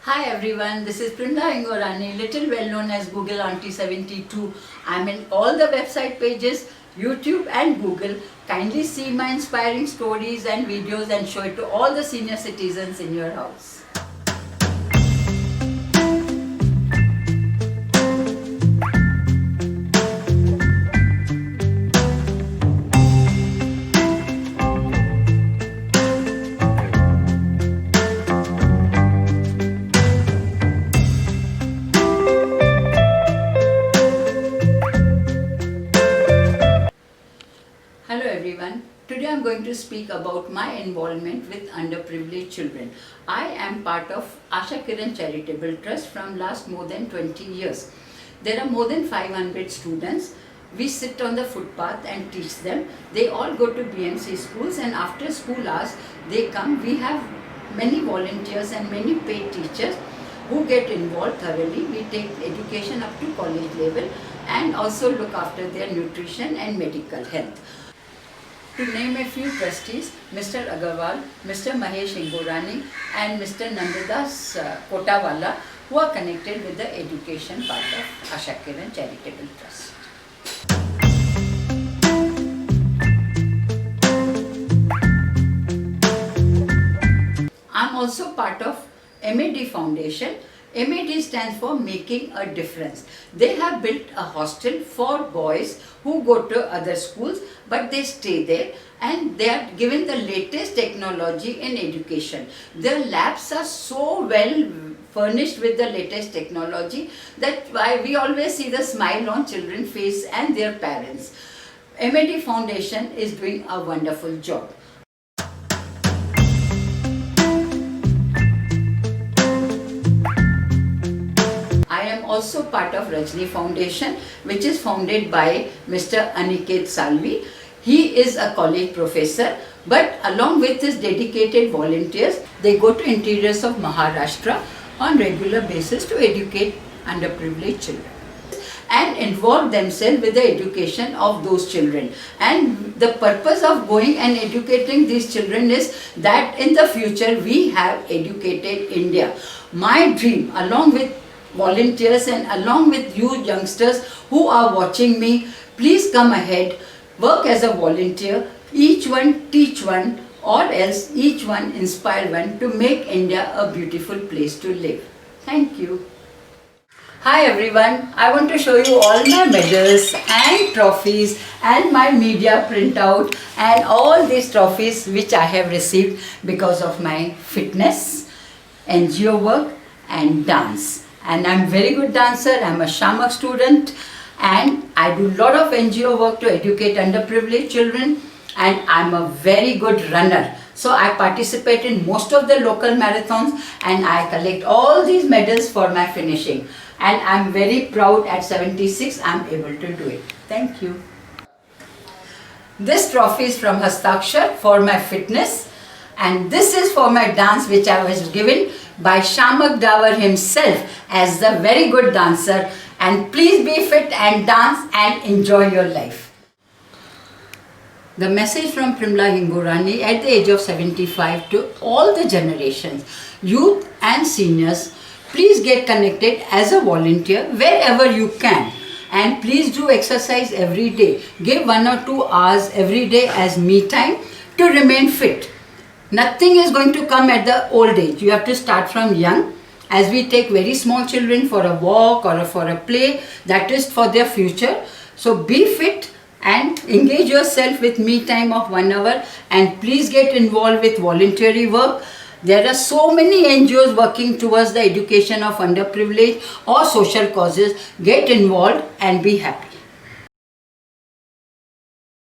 Hi everyone, this is Primla Hingorani, little well known as Google Auntie 72. I'm in all the website pages, YouTube and Google. Kindly see my inspiring stories and videos and show it to all the senior citizens in your house. Hello everyone, today I am going to speak about my involvement with underprivileged children. I am part of Asha Kiran Charitable Trust from last more than 20 years. There are more than 500 students. We sit on the footpath and teach them. They all go to BMC schools and after school hours they come. We have many volunteers and many paid teachers who get involved thoroughly. We take education up to college level and also look after their nutrition and medical health. To name a few trustees, Mr. Agarwal, Mr. Mahesh Hingorani and Mr. Nandadas Kotawala, who are connected with the education part of Asha Kiran Charitable Trust. I am also part of MAD Foundation. MAD stands for Making a Difference. They have built a hostel for boys who go to other schools but they stay there and they are given the latest technology in education. Their labs are so well furnished with the latest technology that why we always see the smile on children's face and their parents. MAD Foundation is doing a wonderful job. Also part of Rajni Foundation, which is founded by Mr. Aniket Salvi. He is a college professor, but along with his dedicated volunteers, they go to interiors of Maharashtra on regular basis to educate underprivileged children and involve themselves with the education of those children. And the purpose of going and educating these children is that in the future we have educated India. My dream, along with volunteers and along with you youngsters who are watching me, please come ahead, work as a volunteer, each one teach one or else each one inspire one to make India a beautiful place to live. Thank you. Hi everyone, I want to show you all my medals and trophies and my media printout and all these trophies which I have received because of my fitness, NGO work and dance. And I'm very good dancer, I'm a Shamak student and I do a lot of NGO work to educate underprivileged children and I'm a very good runner. So I participate in most of the local marathons and I collect all these medals for my finishing. And I'm very proud at 76 I'm able to do it. Thank you. This trophy is from Hastakshar for my fitness and this is for my dance which I was given by Shamak Davar himself as the very good dancer, and please be fit and dance and enjoy your life. The message from Primla Hingorani at the age of 75 to all the generations, youth and seniors, please get connected as a volunteer wherever you can and please do exercise every day. Give 1 or 2 hours every day as me time to remain fit. Nothing is going to come at the old age. You have to start from young. As we take very small children for a walk or for a play, that is for their future. So be fit and engage yourself with me time of 1 hour and please get involved with voluntary work. There are so many NGOs working towards the education of underprivileged or social causes. Get involved and be happy.